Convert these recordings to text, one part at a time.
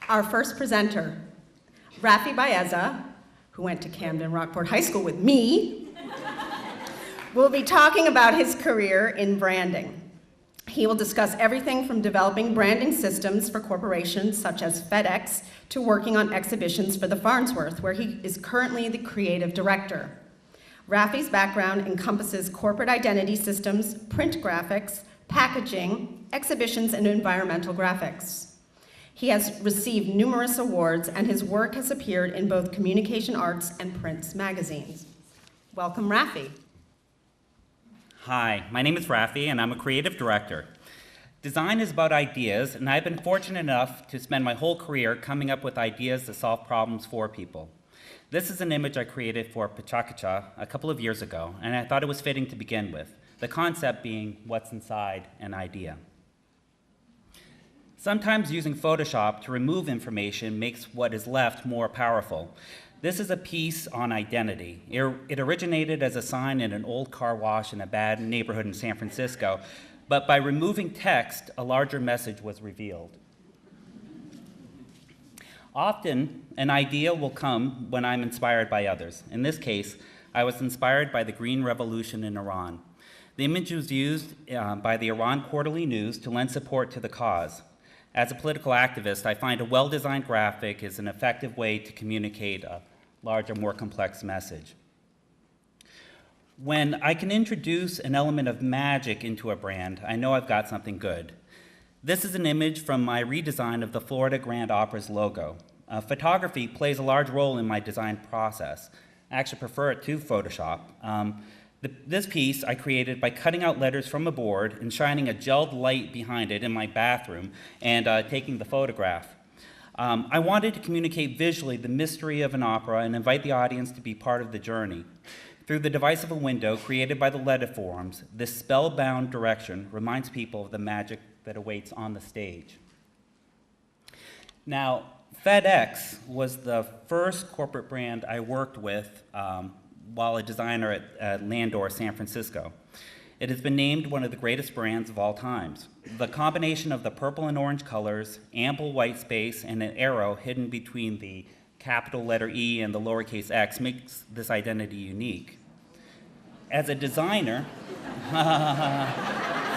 Our first presenter, Rafi Baeza, who went to Camden Rockport High School with me, will be talking about his career in branding. He will discuss everything from developing branding systems for corporations such as FedEx to working on exhibitions for the Farnsworth, where he is currently the creative director. Rafi's background encompasses corporate identity systems, print graphics, packaging, exhibitions, and environmental graphics. He has received numerous awards, and his work has appeared in both communication arts and print magazines. Welcome, Rafi. Hi, my name is Rafi, and I'm a creative director. Design is about ideas, and I've been fortunate enough to spend my whole career coming up with ideas to solve problems for people. This is an image I created for Pecha a couple of years ago, and I thought it was fitting to begin with, the concept being what's inside an idea. Sometimes using Photoshop to remove information makes what is left more powerful. This is a piece on identity. It originated as a sign in an old car wash in a bad neighborhood in San Francisco, but by removing text, a larger message was revealed. Often, an idea will come when I'm inspired by others. In this case, I was inspired by the Green Revolution in Iran. The image was used by the Iran Quarterly News to lend support to the cause. As a political activist, I find a well-designed graphic is an effective way to communicate a larger, more complex message. When I can introduce an element of magic into a brand, I know I've got something good. This is an image from my redesign of the Florida Grand Opera's logo. Photography plays a large role in my design process. I actually prefer it to Photoshop. This piece I created by cutting out letters from a board and shining a gelled light behind it in my bathroom and taking the photograph. I wanted to communicate visually the mystery of an opera and invite the audience to be part of the journey. Through the device of a window created by the letterforms, this spellbound direction reminds people of the magic that awaits on the stage. Now, FedEx was the first corporate brand I worked with while a designer at Landor, San Francisco. It has been named one of the greatest brands of all times. The combination of the purple and orange colors, ample white space, and an arrow hidden between the capital letter E and the lowercase x makes this identity unique. As a designer,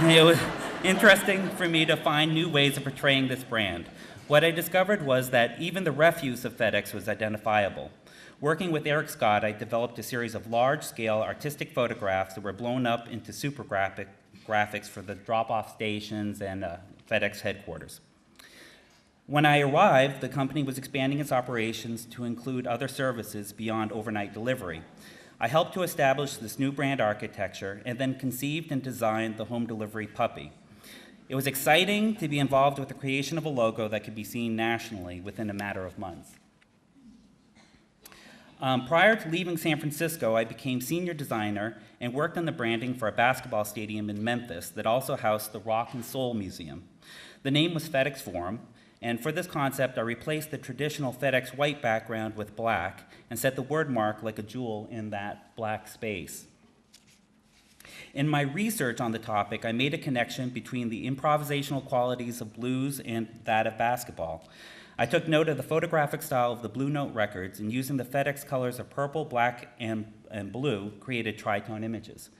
it was interesting for me to find new ways of portraying this brand. What I discovered was that even the refuse of FedEx was identifiable. Working with Eric Scott, I developed a series of large-scale artistic photographs that were blown up into super graphics for the drop-off stations and FedEx headquarters. When I arrived, the company was expanding its operations to include other services beyond overnight delivery. I helped to establish this new brand architecture and then conceived and designed the home delivery puppy. It was exciting to be involved with the creation of a logo that could be seen nationally within a matter of months. Prior to leaving San Francisco, I became senior designer and worked on the branding for a basketball stadium in Memphis that also housed the Rock and Soul Museum. The name was FedEx Forum, and for this concept, I replaced the traditional FedEx white background with black and set the word mark like a jewel in that black space. In my research on the topic, I made a connection between the improvisational qualities of blues and that of basketball. I took note of the photographic style of the Blue Note records, and using the FedEx colors of purple, black, and blue, created tritone images.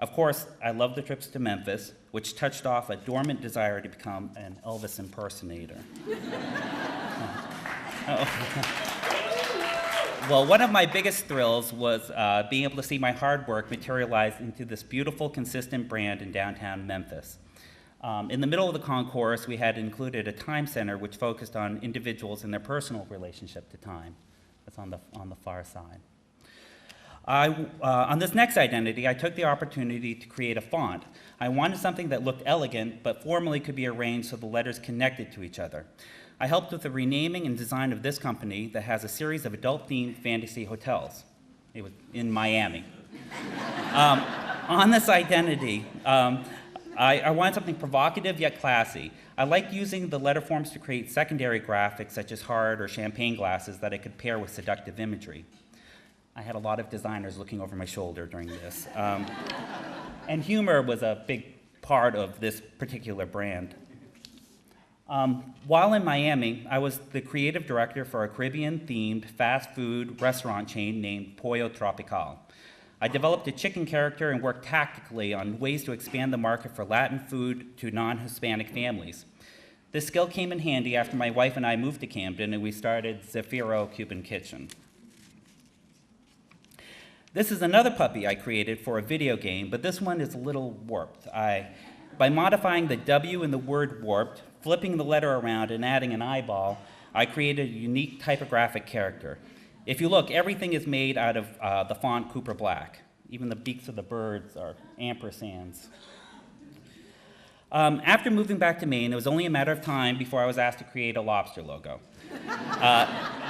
Of course, I loved the trips to Memphis, which touched off a dormant desire to become an Elvis impersonator. Well, one of my biggest thrills was being able to see my hard work materialize into this beautiful, consistent brand in downtown Memphis. In the middle of the concourse, we had included a time center which focused on individuals and their personal relationship to time. That's on the far side. On this next identity, I took the opportunity to create a font. I wanted something that looked elegant, but formally could be arranged so the letters connected to each other. I helped with the renaming and design of this company that has a series of adult-themed fantasy hotels. It was in Miami. On this identity, I wanted something provocative yet classy. I liked using the letter forms to create secondary graphics such as heart or champagne glasses that I could pair with seductive imagery. I had a lot of designers looking over my shoulder during this. And humor was a big part of this particular brand. While in Miami, I was the creative director for a Caribbean-themed fast food restaurant chain named Pollo Tropical. I developed a chicken character and worked tactically on ways to expand the market for Latin food to non-Hispanic families. This skill came in handy after my wife and I moved to Camden and we started Zafiro Cuban Kitchen. This is another puppy I created for a video game, but this one is a little warped. By modifying the W in the word warped, flipping the letter around, and adding an eyeball, I created a unique typographic character. If you look, everything is made out of the font Cooper Black. Even the beaks of the birds are ampersands. After moving back to Maine, it was only a matter of time before I was asked to create a lobster logo.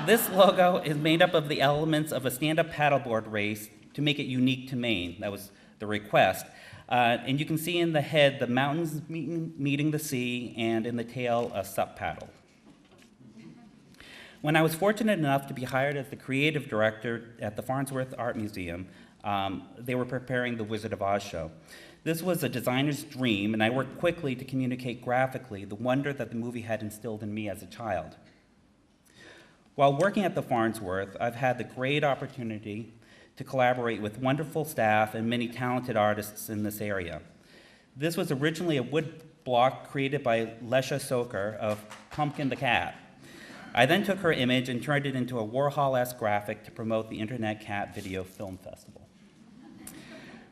This logo is made up of the elements of a stand-up paddleboard race to make it unique to Maine. That was the request. And you can see in the head the mountains meeting the sea, and in the tail, a sup paddle. When I was fortunate enough to be hired as the creative director at the Farnsworth Art Museum, they were preparing the Wizard of Oz show. This was a designer's dream, and I worked quickly to communicate graphically the wonder that the movie had instilled in me as a child. While working at the Farnsworth, I've had the great opportunity to collaborate with wonderful staff and many talented artists in this area. This was originally a wood block created by Lesha Soker of Pumpkin the Cat. I then took her image and turned it into a Warhol-esque graphic to promote the Internet Cat Video Film Festival.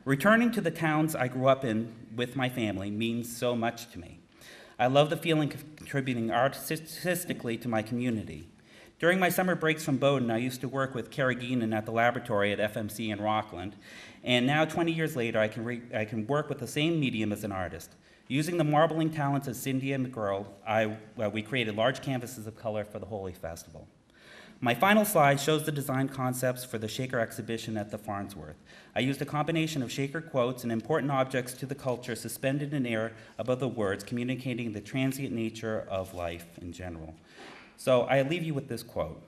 Returning to the towns I grew up in with my family means so much to me. I love the feeling of contributing artistically to my community. During my summer breaks from Bowdoin, I used to work with Carrie Geenan at the laboratory at FMC in Rockland, and now 20 years later, I can work with the same medium as an artist. Using the marbling talents of Cindy and McGurl, we created large canvases of color for the Holy Festival. My final slide shows the design concepts for the Shaker exhibition at the Farnsworth. I used a combination of Shaker quotes and important objects to the culture suspended in air above the words, communicating the transient nature of life in general. So I leave you with this quote: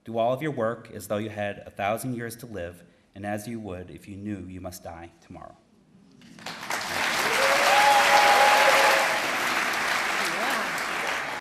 "Do all of your work as though you had 1,000 years to live, and as you would if you knew you must die tomorrow."